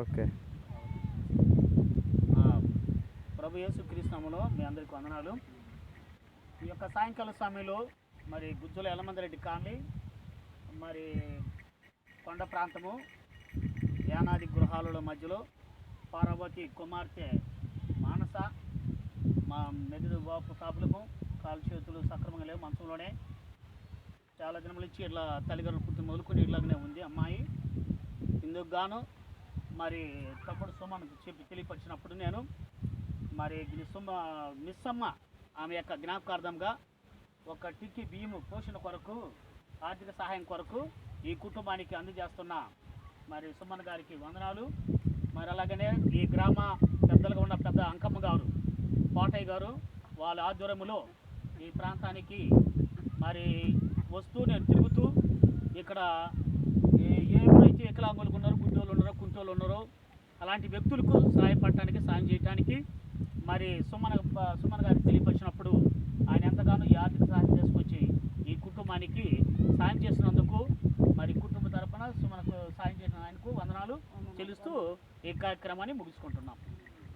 Okay. ప్రభు యేసుక్రీస్తు నామములో మీ అందరికీ వందనాలు. ఈ యొక్క సాయంకాల సమయంలో మరి గుజ్జుల యలమందరెడ్డి కాలనీ, మరి కొండ ప్రాంతము, యానాది గృహాల మధ్యలో పార్వతి కుమార్తె మానస, మా మెదడు వాపు ప్రాబ్లము, కాలు చేతులు సక్రమంగా లేవు, మంచంలోనే చాలా దినముల నుంచి ఇట్లా తల్లిగారు పుట్టి మొదలుకొని ఇట్లాగనే ఉంది అమ్మాయి. ఇందుకు గాను మరి తమ్ముడు సుమన్ చెప్పి తెలియపరిచినప్పుడు నేను మరి మిస్సమ్మ ఆమె యొక్క జ్ఞాపకార్థంగా ఒక టిక్కి బియ్యము పోషణ కొరకు, ఆర్థిక సహాయం కొరకు ఈ కుటుంబానికి అందజేస్తున్న మరి సుమన్ గారికి వందనాలు. మరి అలాగనే ఈ గ్రామ పెద్దలుగా ఉన్న పెద్ద అంకమ్మ గారు, కోటయ్య గారు, వాళ్ళ ఆధ్వర్యంలో ఈ ప్రాంతానికి మరి వస్తూ నేను తిరుగుతూ ఇక్కడ ఎవరైతే వికలాంగులు ఉన్నారో, గుడ్డోళ్ళు ఉన్నారో, కుంటోళ్ళు ఉన్నారో అలాంటి వ్యక్తులకు సహాయపడటానికి, సాయం చేయడానికి మరి సుమన్ గారికి తెలియపరిచినప్పుడు ఆయన ఎంతగానో ఈ ఆర్థిక సహాయం చేసుకొచ్చి ఈ కుటుంబానికి సాయం చేసినందుకు మరి కుటుంబ తరఫున సుమన్కు సాయం చేసిన ఆయనకు వందనాలు చెల్లిస్తూ ఈ కార్యక్రమాన్ని ముగించుకుంటున్నాం.